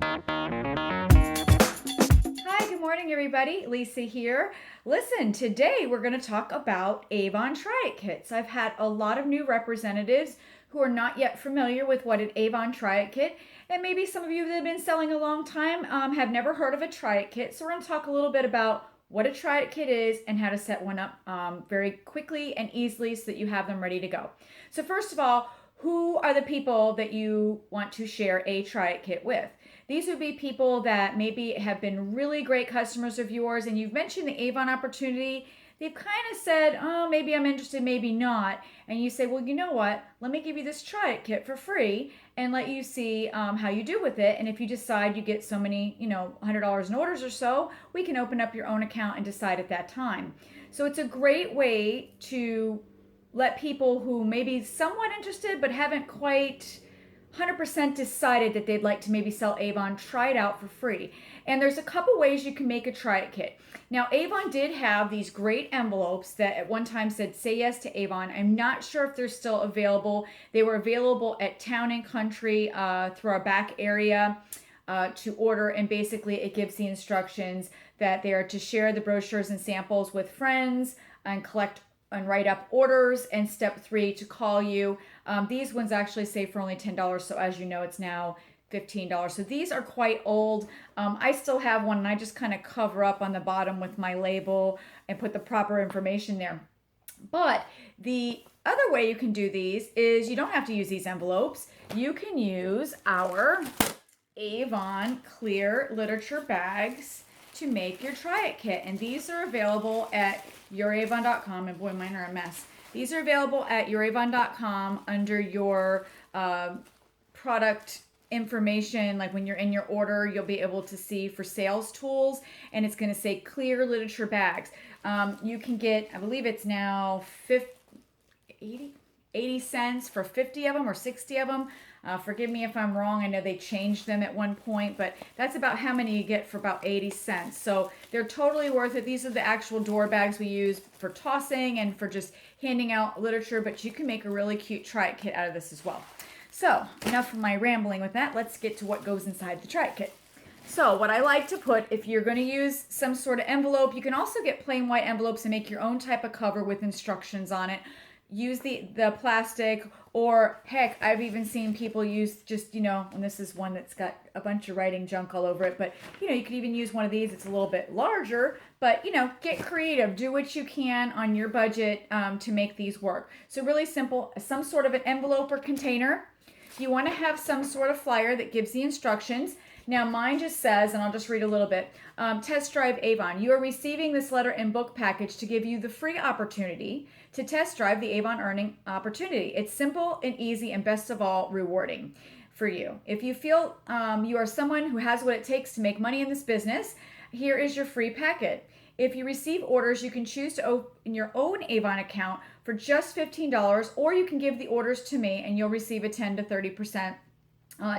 Hi, good morning, everybody. Lisa here. Listen, today we're going to talk about Avon Try It Kits. I've had a lot of new representatives who are not yet familiar with what an Avon Try It Kit, and maybe some of you that have been selling a long time have never heard of a Try It Kit. So we're going to talk a little bit about what a Try It Kit is and how to set one up very quickly and easily so that you have them ready to go. So first of all, who are the people that you want to share a Try It Kit with? These would be people that maybe have been really great customers of yours and you've mentioned the Avon opportunity. They've kind of said, oh, maybe I'm interested, maybe not. And you say, well, you know what? Let me give you this Try It Kit for free and let you see how you do with it. And if you decide you get so many, $100 in orders or so, we can open up your own account and decide at that time. So it's a great way to let people who may be somewhat interested but haven't quite 100% decided that they'd like to maybe sell Avon, try it out for free. And there's a couple ways you can make a Try It Kit. Now, Avon did have these great envelopes that at one time said, say yes to Avon. I'm not sure if they're still available. They were available at Town & Country through our back area to order. And basically it gives the instructions that they are to share the brochures and samples with friends and collect and write up orders, and step 3 to call you. These ones actually say for only $10, so as you know, it's now $15. So these are quite old. I still have one and I just kind of cover up on the bottom with my label and put the proper information there. But the other way you can do these is you don't have to use these envelopes. You can use our Avon clear literature bags to make your Try It Kit. And these are available at youravon.com. And boy, mine are a mess. These are available at youravon.com under your product information. Like when you're in your order, you'll be able to see for sales tools, and it's going to say clear literature bags. You can get, I believe it's now 80 cents for 50 of them or 60 of them. Forgive me if I'm wrong. I know they changed them at one point, but that's about how many you get for about 80 cents. So they're totally worth it. These are the actual door bags we use for tossing and for just handing out literature, but you can make a really cute Try It Kit out of this as well. So enough of my rambling with that. Let's get to what goes inside the Try It Kit. So what I like to put, if you're going to use some sort of envelope, you can also get plain white envelopes and make your own type of cover with instructions on it. Use the plastic, or heck, I've even seen people use just, and this is one that's got a bunch of writing junk all over it, but you could even use one of these. It's a little bit larger, but get creative. Do what you can on your budget to make these work. So really simple, some sort of an envelope or container. You want to have some sort of flyer that gives the instructions. Now mine just says, and I'll just read a little bit, test drive Avon. You are receiving this letter and book package to give you the free opportunity to test drive the Avon earning opportunity. It's simple and easy and best of all, rewarding for you. If you feel you are someone who has what it takes to make money in this business, here is your free packet. If you receive orders, you can choose to open your own Avon account for just $15, or you can give the orders to me and you'll receive a 10 to 30%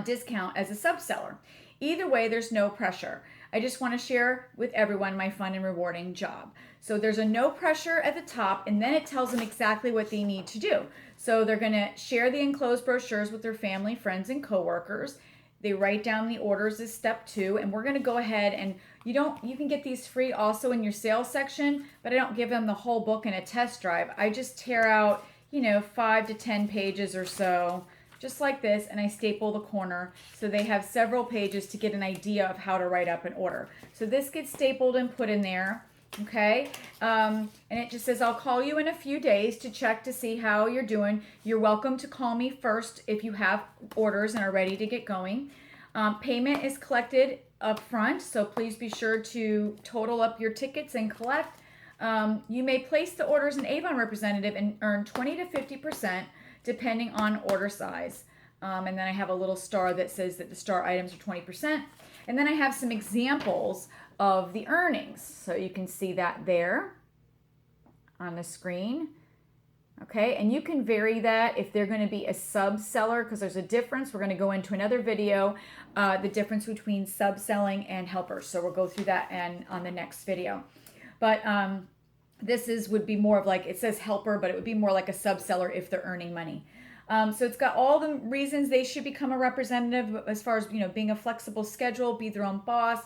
discount as a subseller. Either way, there's no pressure. I just want to share with everyone my fun and rewarding job. So there's a no pressure at the top, and then it tells them exactly what they need to do. So they're going to share the enclosed brochures with their family, friends, and coworkers. They write down the orders as step 2, and we're going to go ahead and you can get these free also in your sales section, but I don't give them the whole book in a test drive. I just tear out, 5 to 10 pages or so, just like this, and I staple the corner so they have several pages to get an idea of how to write up an order. So this gets stapled and put in there, okay? And it just says, I'll call you in a few days to check to see how you're doing. You're welcome to call me first if you have orders and are ready to get going. Payment is collected up front, so please be sure to total up your tickets and collect. You may place the orders in Avon representative and earn 20 to 50% depending on order size. And then I have a little star that says that the star items are 20%. And then I have some examples of the earnings. So you can see that there on the screen. Okay, and you can vary that if they're going to be a sub-seller, because there's a difference. We're going to go into another video, the difference between sub-selling and helpers. So we'll go through that on the next video. But would be more of like, it says helper, but it would be more like a sub-seller if they're earning money. So it's got all the reasons they should become a representative as far as, being a flexible schedule, be their own boss,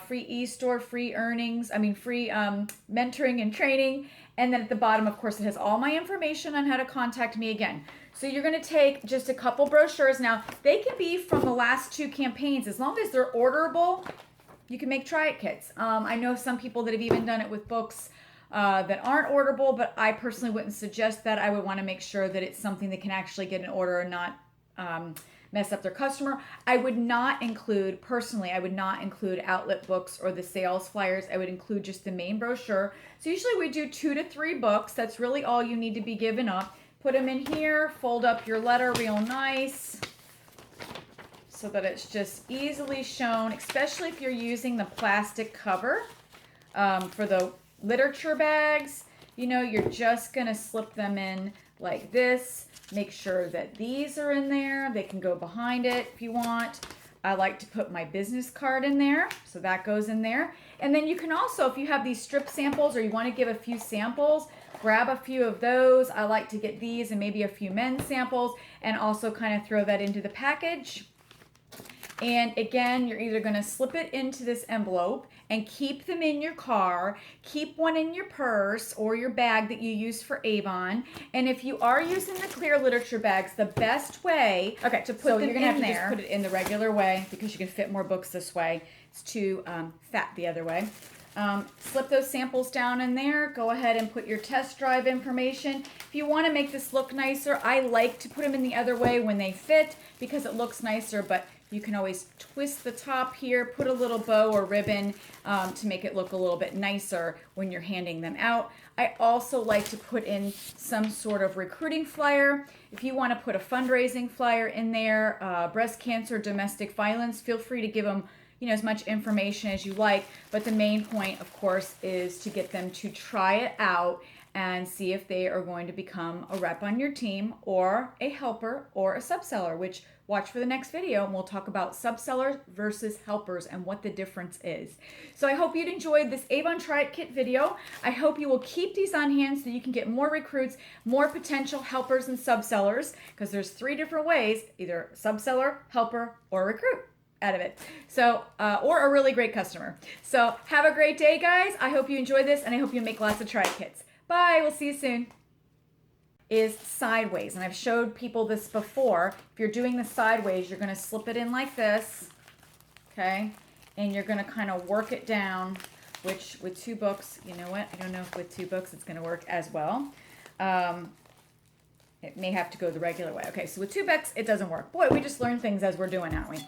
free e-store, free earnings, free mentoring and training. And then at the bottom, of course, it has all my information on how to contact me again. So you're going to take just a couple brochures. Now, they can be from the last 2 campaigns. As long as they're orderable, you can make Try It Kits. I know some people that have even done it with books that aren't orderable, but I personally wouldn't suggest that. I would want to make sure that it's something that can actually get an order and not mess up their customer. I would not include outlet books or the sales flyers. I would include just the main brochure. So usually we do 2 to 3 books. That's really all you need to be given up. Put them in here, fold up your letter real nice so that it's just easily shown, especially if you're using the plastic cover for the literature bags. You're just gonna slip them in like this. Make sure that these are in there. They can go behind it if you want. I like to put my business card in there, so that goes in there. And then you can also, if you have these strip samples or you want to give a few samples, grab a few of those. I like to get these and maybe a few men's samples and also kind of throw that into the package. And again, you're either going to slip it into this envelope and keep them in your car, keep one in your purse or your bag that you use for Avon. And if you are using the clear literature bags, the best way to put them you're gonna have to just put it in the regular way because you can fit more books this way. It's too fat the other way. Slip those samples down in there. Go ahead and put your test drive information. If you want to make this look nicer, I like to put them in the other way when they fit because it looks nicer, but you can always twist the top here, put a little bow or ribbon to make it look a little bit nicer when you're handing them out. I also like to put in some sort of recruiting flyer. If you want to put a fundraising flyer in there, breast cancer, domestic violence, feel free to give them as much information as you like. But the main point, of course, is to get them to try it out and see if they are going to become a rep on your team or a helper or a subseller, which watch for the next video and we'll talk about subsellers versus helpers and what the difference is. So I hope you'd enjoyed this Avon Try It Kit video. I hope you will keep these on hand so you can get more recruits, more potential helpers and subsellers, because there's 3 different ways, either subseller, helper, or recruit out of it. So, or a really great customer. So have a great day, guys. I hope you enjoy this and I hope you make lots of Try It Kits. Bye, we'll see you soon. Is sideways, and I've showed people this before. If you're doing the sideways, you're gonna slip it in like this, okay? And you're gonna kind of work it down, which with 2 books, you know what? I don't know if with 2 books it's gonna work as well. It may have to go the regular way. Okay, so with 2 books, it doesn't work. Boy, we just learn things as we're doing, aren't we?